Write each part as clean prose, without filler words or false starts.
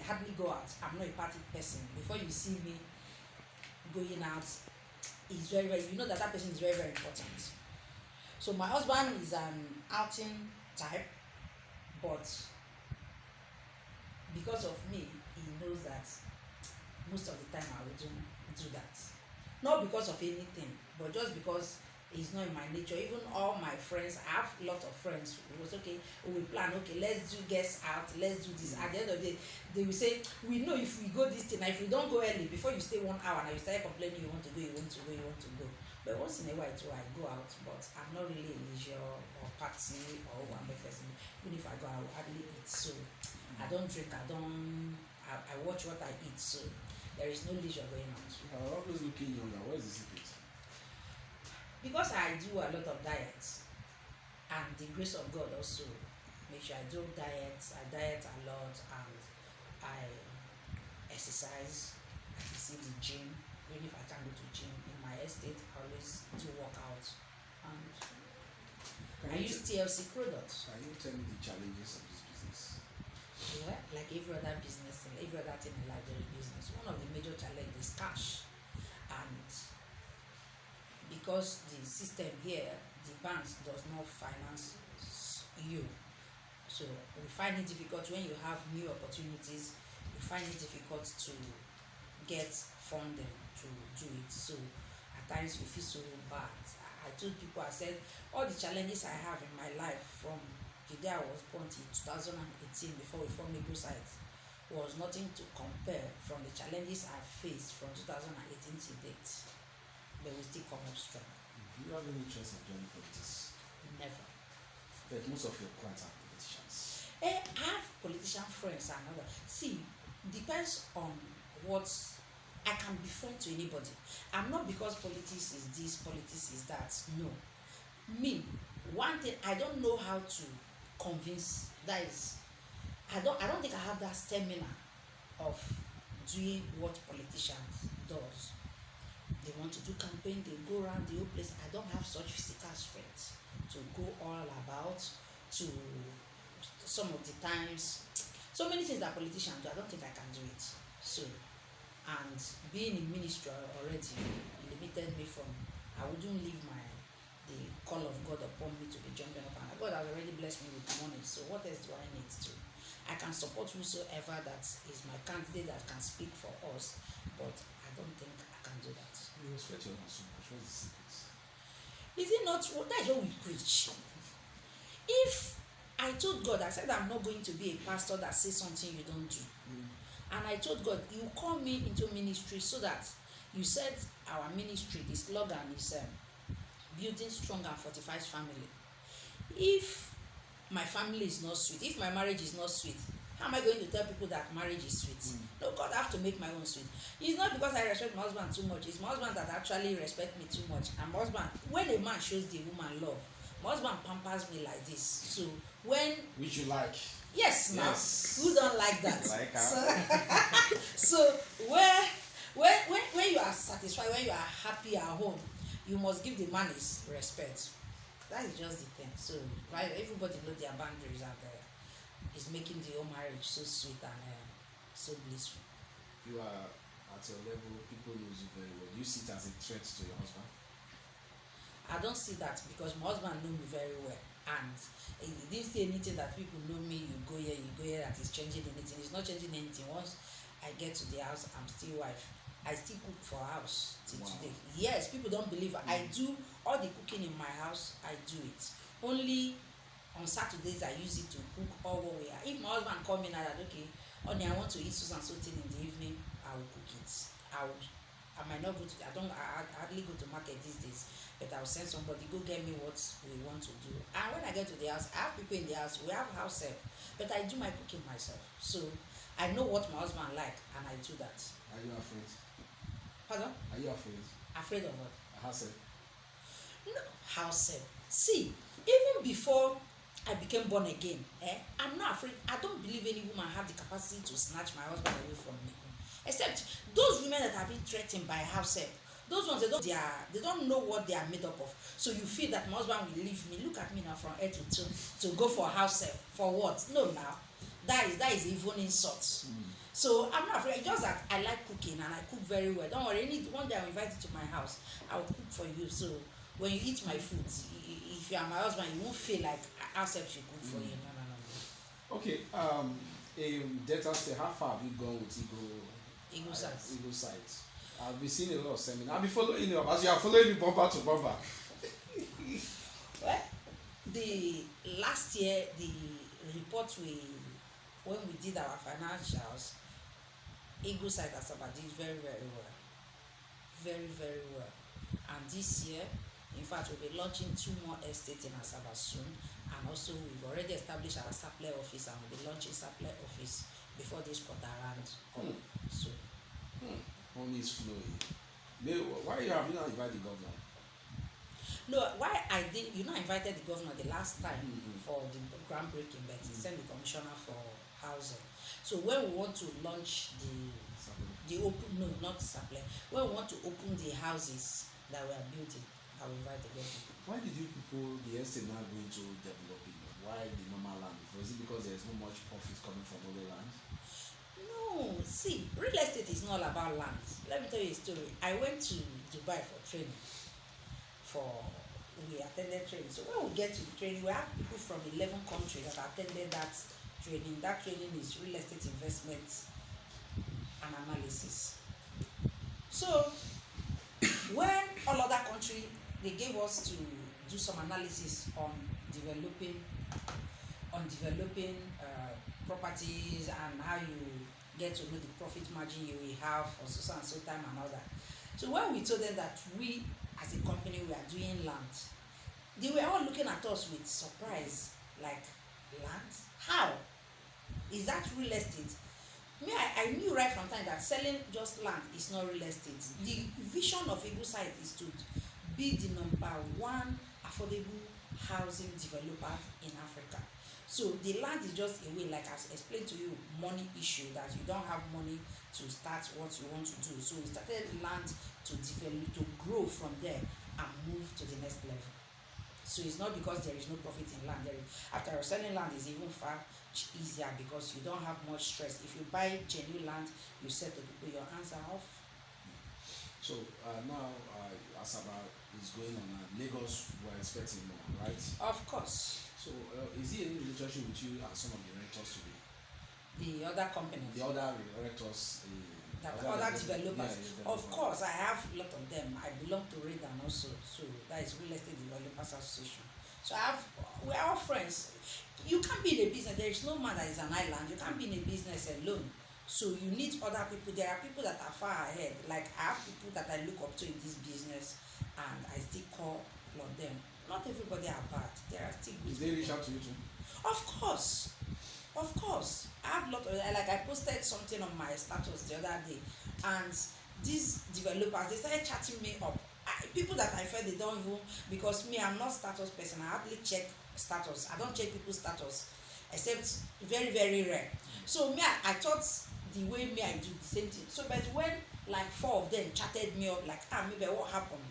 hardly go out. I'm not a party person. Before you see me going out, is very, very, you know that person is very, very important. So my husband is an outing type, but because of me, he knows that most of the time I will do that. Not because of anything, but just because it's not in my nature. Even all my friends, I have a lot of friends who was okay, we plan, okay, let's do guests out, let's do this. At the end of the day, they will say, we know if we go this thing, if we don't go early, before you stay 1 hour and you start complaining you want to go, you want to go, you want to go. But once in a while too, I go out, but I'm not really a leisure or party or one person. Even if I go, I will hardly eat. So I don't drink, I watch what I eat. So there is no leisure going on. I'm always looking younger. What is the secret? Because I do a lot of diets, and the grace of God also make sure I do diets. I diet a lot, and I exercise. I visit the gym. Even if I can't go to gym in my estate, I always do workout. And I use TLC products. Can you tell me the challenges of this business? Yeah, like every other business, every other thing in life, there is business. One of the major challenges is cash, and because the system here, the banks does not finance you, so we find it difficult when you have new opportunities. You find it difficult to get funding to do it. So at times you feel so bad. I told people, I said, all the challenges I have in my life from the day I was born till 2018, before we formed Mabel site, was nothing to compare from the challenges I faced from 2018 to date. But we still come up strong. Do you have any interest in joining politics? Never. But most of your clients are politicians. I have politician friends and other. See, depends on what I can be friend to anybody. I'm not because politics is this, politics is that. No. Me, one thing, I don't know how to convince. That is, I don't think I have that stamina of doing what politicians does. They want to do campaign, they go around the whole place. I don't have such physical strength to go all about, to some of the times, so many things that politicians do, I don't think I can do it. So, and being in ministry already limited me from, I wouldn't leave the call of God upon me to be jumping up, and God has already blessed me with money, so what else do I need to? I can support whosoever that is my candidate that can speak for us, but I don't think I can do that. You respect your own so much. What is the secret? Is it not? That is what we preach. If I told God, I said I'm not going to be a pastor that says something you don't do. And I told God, you call me into ministry so that you said our ministry, the slogan is building strong and fortified family. If my family is not sweet, if my marriage is not sweet, how am I going to tell people that marriage is sweet? No, God, I have to make my own sweet. It's not because I respect my husband too much. It's my husband that actually respects me too much. And my husband, when a man shows the woman love, my husband pampers me like this. So when... Which you like? Yes, now. Yes. Who don't like that? Like her. So when you are satisfied, when you are happy at home, you must give the man his respect. That is just the thing. So right, everybody knows their boundaries, and it's making the whole marriage so sweet and so blissful. You are at your level, people know you very well. Do you see it as a threat to your husband? I don't see that because my husband knows me very well, and he didn't say anything that people know me. You go here, that is changing anything. It's not changing anything. Once I get to the house, I'm still wife. I still cook for house till today. Yes, people don't believe it. I do all the cooking in my house. I do it. Only on Saturdays I use it to cook all what we are. If my husband call me now that okay, honey, I want to eat so and so thing in the evening, I will cook it. I might not go to. I hardly go to market these days, but I will send somebody go get me what we want to do. And when I get to the house, I have people in the house. We have house help, but I do my cooking myself. So I know what my husband like, and I do that. Are you afraid? Pardon? Are you afraid? Afraid of what? House help. No, house help. See, even before I became born again, I'm not afraid. I don't believe any woman have the capacity to snatch my husband away from me. Except those women that have been threatened by house help. Those ones, they don't know what they are made up of. So you feel that my husband will leave me. Look at me now from head to toe to go for house help. For what? No, now. that is even insult. So I'm not afraid. Just that I like cooking and I cook very well. Don't worry. One day I'll invite you to my house. I'll cook for you. So when you eat my food, if you are my husband, you won't feel like I accept you cook for you. No, no, no, no. Okay. In Delta State, how far have you gone with Eagle sites. Eagle sites? I've been seeing a lot of seminars. I'll be following you as you are following me bumper to bumper. Well, the last year, the report when we did our financials, Eagle site Asaba did very, very well. Very, very well. And this year, in fact, we'll be launching 2 more estates in Asaba soon. And also, we've already established our supply office and we'll be launching supply office before this quarter round. So, money is flowing. Why have you not invited the governor? no, why I did, invited the governor the last time for the groundbreaking, but he sent the commissioner for housing. So when we want to launch the open, no, not supply, when we want to open the houses that we are building, I will invite the governor. Why did you people, the estate now go into developing? Why the normal land? Is it because there's no much profit coming from other land? No, see, real estate is not all about land. Let me tell you a story. I went to Dubai for training. We attended training. So when we get to the training, we have people from 11 countries that attended that training. That training is real estate investment and analysis. So when all other countries, they gave us to do some analysis on developing properties and how you get to know the profit margin you will have for so and so time and all that. So when we told them that we as a company we are doing land, they were all looking at us with surprise, like, land? How? Is that real estate? Me, I knew right from time that selling just land is not real estate. The vision of Eagle site is to be the #1 affordable housing developer in Africa. So the land is just a way, like I explained to you, money issue, that you don't have money to start what you want to do. So we started land to develop, to grow from there and move to the next level. So it's not because there is no profit in land. After selling land is even far easier because you don't have much stress. If you buy genuine land, you sell to people, your hands are off. So now Asaba is going on. Lagos, we're expecting more, right? Of course. So is there any relationship with you and some of the rectors today? The other companies. The other rectors. Other developers. Yeah, of course, I have a lot of them. I belong to Radon also. So that is Real Estate Developers Association. So we are all friends. You can't be in a business. There is no man that is an island. You can't be in a business alone. So you need other people. There are people that are far ahead. Like I have people that I look up to in this business, and I still call on them. Not everybody are bad. There are still good. Did they reach out to you too? Of course. Of course. I have a lot of, like, I posted something on my status the other day, and these developers, they started chatting me up. People that I felt they don't even, because me, I'm not status person. I hardly check status. I don't check people's status, except very, very rare. So me, I thought the way me I do the same thing. So but when like 4 of them chatted me up, like, maybe what happened,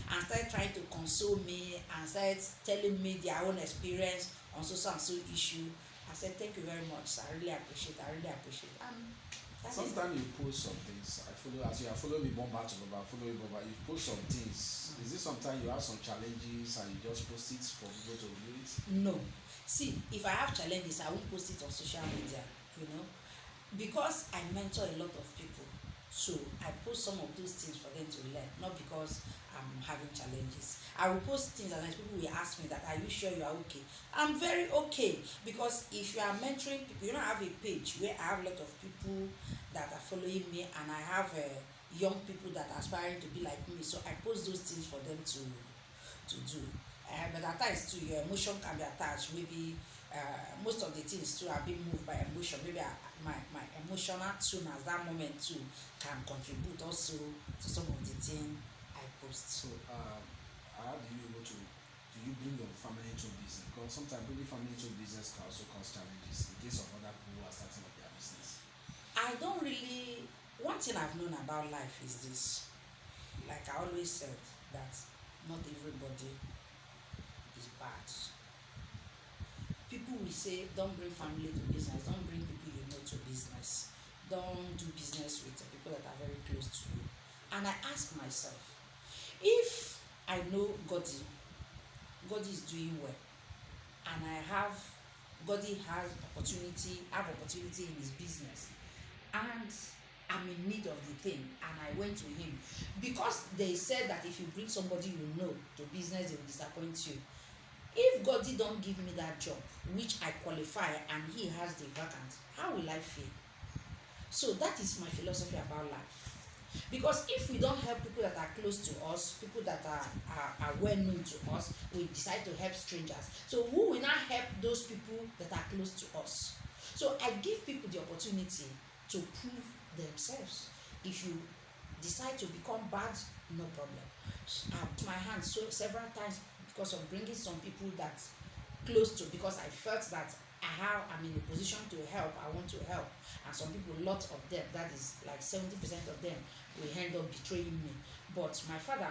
and started trying to console me and started telling me their own experience on so and so issue, I said thank you very much. I really appreciate. Sometimes you post some things. I follow, as you are following me bumper to bumper, you post some things. Is it sometimes you have some challenges and you just post it for people to view it? No. See, if I have challenges, I won't post it on social media, because I mentor a lot of people. So I post some of those things for them to learn, not because I'm having challenges. I will post things and people will ask me that, are you sure you are okay? I'm very okay, because if you are mentoring people, I have a page where I have a lot of people that are following me, and I have young people that are aspiring to be like me. So I post those things for them to do. But at times too, your emotion can be attached. Maybe most of the things too are being moved by emotion. Maybe my emotional tune at that moment too can contribute also to some of the things I post. So how do you bring your family into business? Because sometimes bringing family into business can also cause challenges in case of other people who are starting up their business. I don't really. One thing I've known about life is this. Like I always said, that not everybody is bad. people will say, don't bring family to business, don't bring people you know to business, don't do business with the people that are very close to you. And I ask myself, if I know God is doing well, and Goddy have opportunity in his business, and I'm in need of the thing, and I went to him, because they said that if you bring somebody you know to business, they will disappoint you. If Goddy don't give me that job which I qualify and he has the vacant, how will I feel? So that is my philosophy about life. Because if we don't help people that are close to us, people that are well known to us, we decide to help strangers. So who will not help those people that are close to us? So I give people the opportunity to prove themselves. If you decide to become bad, no problem. My hand so several times because of bringing some people that close to, because I felt that I'm in a position to help, I want to help. And some people, lots of them, that is like 70% of them, will end up betraying me. But my father,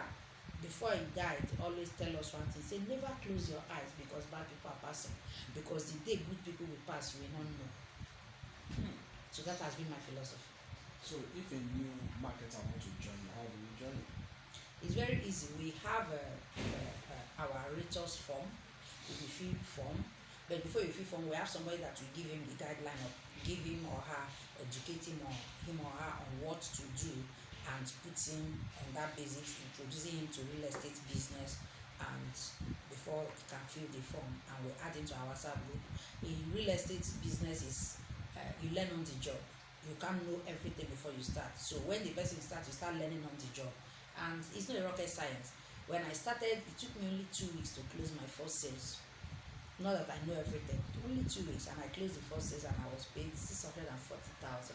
before he died, always tell us one thing, say never close your eyes because bad people are passing. Because the day good people will pass, we don't know. So that has been my philosophy. So if a new marketer want to join you, how do you join you? It's very easy. We have our Reuters form, if you fill form. But before you fill form, we have somebody that will give him the guideline, or give him or her, educate him or her on what to do, and put him on that basics, introducing him to real estate business, and before he can fill the form, and we add him to our WhatsApp group. In real estate business is you learn on the job. You can't know everything before you start. So when the person starts, you start learning on the job. And it's not a rocket science. When I started, it took me only 2 weeks to close my first sales. Not that I know everything, only 2 weeks, and I closed the first sales and I was paid 640,000.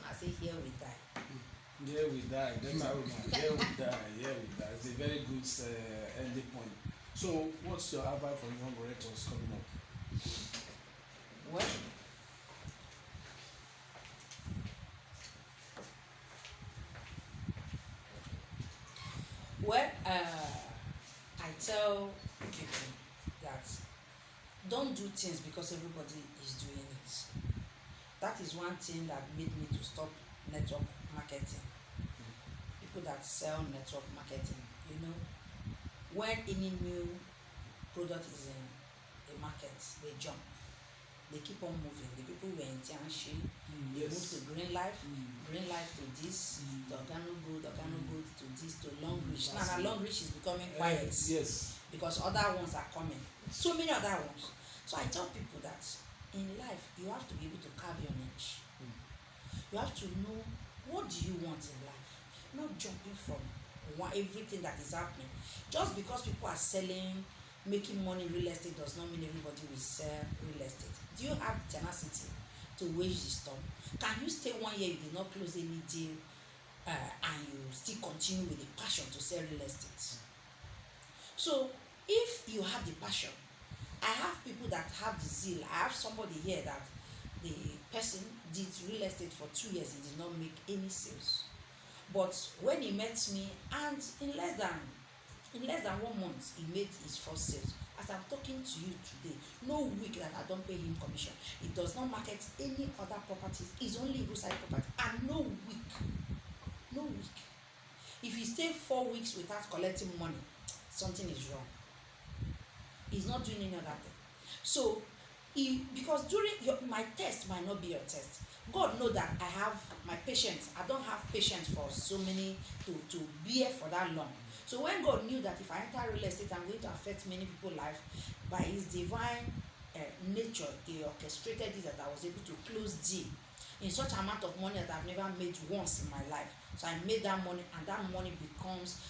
I say, here we die. Here we die. That's how we Here we die. Here we die. It's a very good ending point. So, what's your advice for young directors coming up? Well, I tell people that don't do things because everybody is doing it. That is one thing that made me to stop network marketing. People that sell network marketing, when any new product is in the market, they jump. They keep on moving. The people were in Tianshi, they move to Green Life to this, to Organo Good to this, to Long Reach. Now Long Reach is becoming quiet. Yes. Because other ones are coming. So many other ones. So I tell people that in life, you have to be able to carve your niche. You have to know what do you want in life. Not jumping from everything that is happening. Just because people are selling, making money in real estate does not mean everybody will sell real estate. Do you have tenacity to wage the storm? Can you stay 1 year, you did not close any deal, and you still continue with the passion to sell real estate? So if you have the passion, I have people that have the zeal. I have somebody here that the person did real estate for 2 years, he did not make any sales. But when he met me, and in less than 1 month, he made his first sales. As I'm talking to you today, no week that I don't pay him commission. He does not market any other properties. It's only roadside property. And no week. If he stay 4 weeks without collecting money, something is wrong. He's not doing any other thing. So, because during my test might not be your test. God knows that I have my patience. I don't have patience for so many to bear for that long. So when God knew that if I enter real estate, I'm going to affect many people's life, by His divine nature, He orchestrated it that I was able to close deal in such amount of money that I've never made once in my life. So I made that money, and that money becomes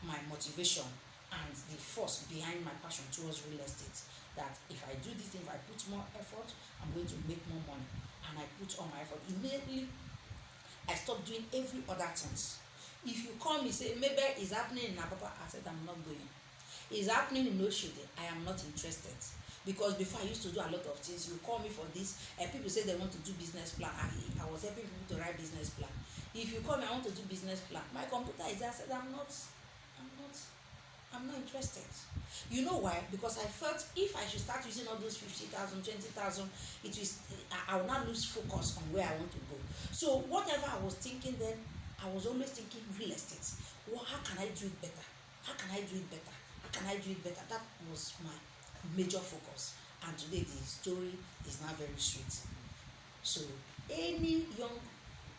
my motivation and the force behind my passion towards real estate. That if I do this thing, if I put more effort, I'm going to make more money. And I put all my effort. Immediately, I stopped doing every other things. If you call me, say, maybe it's happening in Apapa, I said, I'm not going. It's happening in Oshode, I am not interested. Because before I used to do a lot of things. You call me for this, and people say they want to do business plan. I was helping people to write business plan. If you call me, I want to do business plan. My computer is there. I said, I'm not I'm not interested. You know why? Because I felt if I should start using all those 50,000, 20,000, it is I will not lose focus on where I want to go. So whatever I was thinking then, I was always thinking real estate. Well, how can I do it better? How can I do it better? How can I do it better? That was my major focus. And today the story is now very sweet. So any young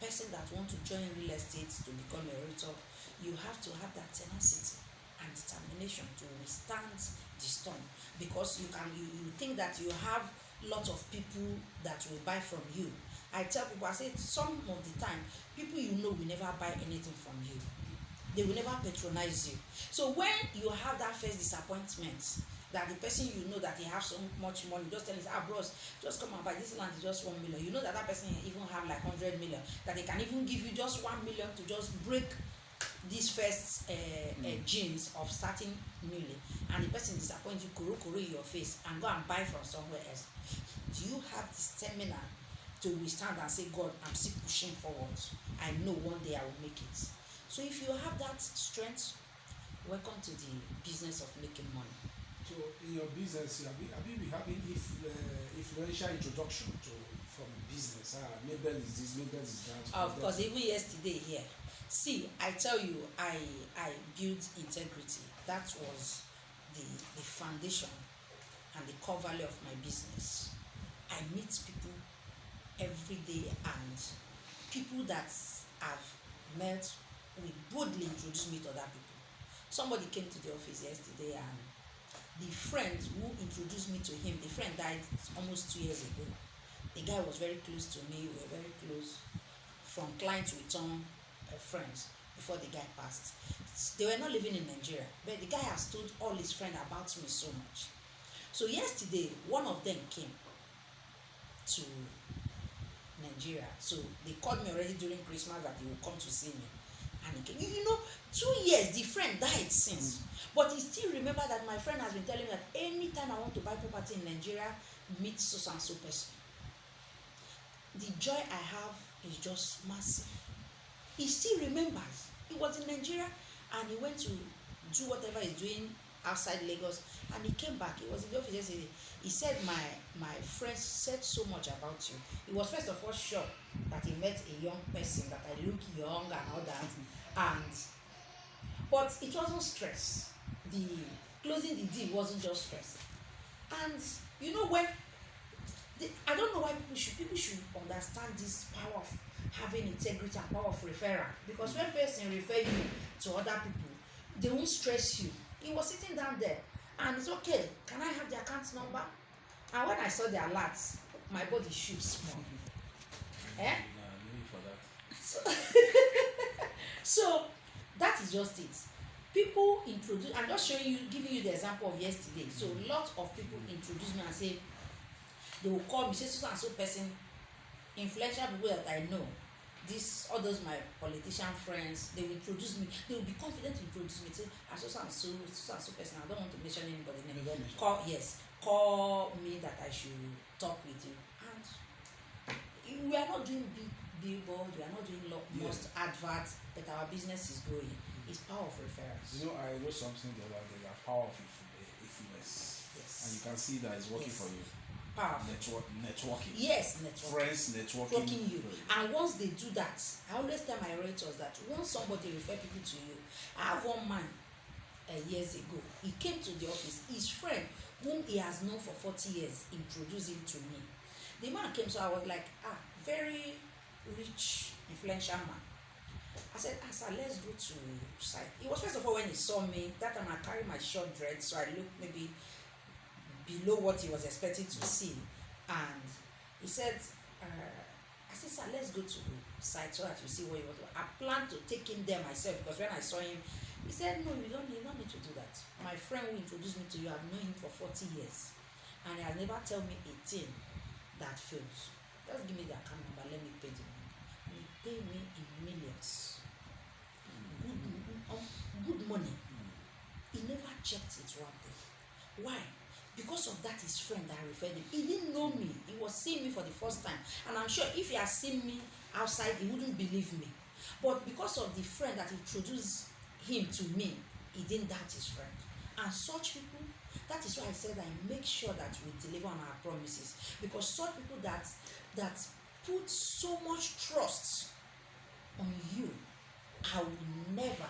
person that want to join real estate to become a realtor, you have to have that tenacity and determination to withstand the storm, because you think that you have lot of people that will buy from you. I tell people, I say some of the time people will never buy anything from you. They will never patronize you. So when you have that first disappointment, that the person that he have so much money, just tell him, bros, just come and buy this land, is just 1 million. You know that person even have like 100 million, that they can even give you just 1 million to just break this first genes of starting newly, and the person disappoints you, koro in your face, and go and buy from somewhere else. Do you have the stamina to withstand and say, God, I'm still pushing forward, I know one day I will make it? So if you have that strength, welcome to the business of making money. So in your business, have you been having influential introduction from business? Mabel is this, Mabel is that. Of course, even yesterday here. See, I tell you, I built integrity. That was the foundation and the core value of my business. I meet people every day, and people that I've met will boldly introduce me to other people. Somebody came to the office yesterday, and the friend who introduced me to him, the friend died almost 2 years ago. The guy was very close to me. We were very close, from client to return friends, before the guy passed. They were not living in Nigeria, but the guy has told all his friends about me so much. So yesterday, one of them came to Nigeria. So they called me already during Christmas that he will come to see me. And he came. 2 years, the friend died since. But he still remember that my friend has been telling me that anytime I want to buy property in Nigeria, meet so and so person. The joy I have is just massive. He still remembers. He was in Nigeria and he went to do whatever he's doing outside Lagos, and he came back. He was in the office yesterday. He said, my friend said so much about you. He was first of all shocked that he met a young person, that I look young and all that. But it wasn't stress. The closing the deal wasn't just stress. And when I don't know why people should understand this power of having integrity and power of referral. Because when person refer you to other people, they won't stress you. He was sitting down there, and it's okay. Can I have the account number? And when I saw the alerts, my body shook small. So that is just it. People introduce. I'm just giving you the example of yesterday. So lots of people introduce me and say, they will call me, say so and so person, influential people that I know, all those my politician friends, they will introduce me. They will be confident to introduce me. Say, so and so person. I don't want to mention anybody's name. Call me that I should talk with you. And we are not doing big billboard. We are not doing most adverts, but our business is growing. It's power of referrals. I wrote something the other day, that power of influence. Yes. And you can see that it's working for you. Powerful. Networking. Yes, networking. Friends networking. You. And once they do that, I always tell my realtors that once somebody refer people to you, I have one man years ago. He came to the office. His friend, whom he has known for 40 years, introduced him to me. The man came, so I was like, very rich, influential man. I said, sir, let's go to site. It was first of all when he saw me, that time I carried my short dread, so I looked maybe below what he was expecting to see. And he said, I said, sir, let's go to site so that you see what you want to. I planned to take him there myself, because when I saw him, he said, no, you don't need to do that. My friend who introduced me to you, I've known him for 40 years. And he has never told me a thing that fails. Just give me the account number, let me pay the money. And he paid me in millions. Good money. He never checked it one day. Why? Because of that, his friend that referred him. He didn't know me. He was seeing me for the first time. And I'm sure if he had seen me outside, he wouldn't believe me. But because of the friend that introduced him to me, he didn't doubt his friend. And such people, that is why I said I make sure that we deliver on our promises, because such people that put so much trust on you, I will never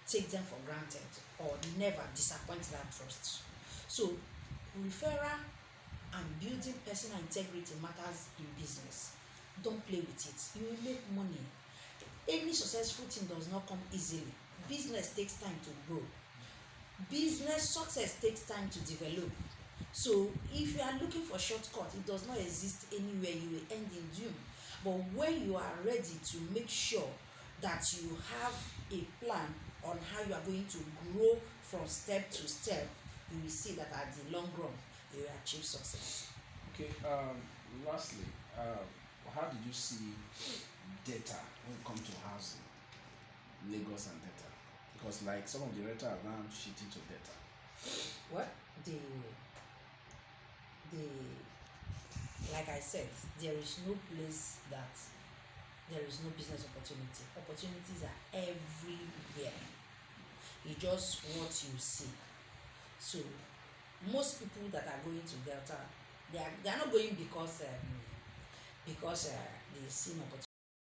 take them for granted or never disappoint that trust. So referral and building personal integrity matters in business. Don't play with it. You will make money. Any successful thing does not come easily. Business takes time to grow. Business success takes time to develop. So if you are looking for shortcut, it does not exist anywhere. You will end in doom. But when you are ready to make sure that you have a plan on how you are going to grow from step to step, you will see that at the long run you will achieve success. Okay. Lastly, how did you see data when it comes to housing, Lagos and data? Because like some of the renters are now shifting to data. What the like I said, there is no place that there is no business opportunity. Opportunities are everywhere. It's just what you see. So most people that are going to Delta, they are not going because they see an opportunity.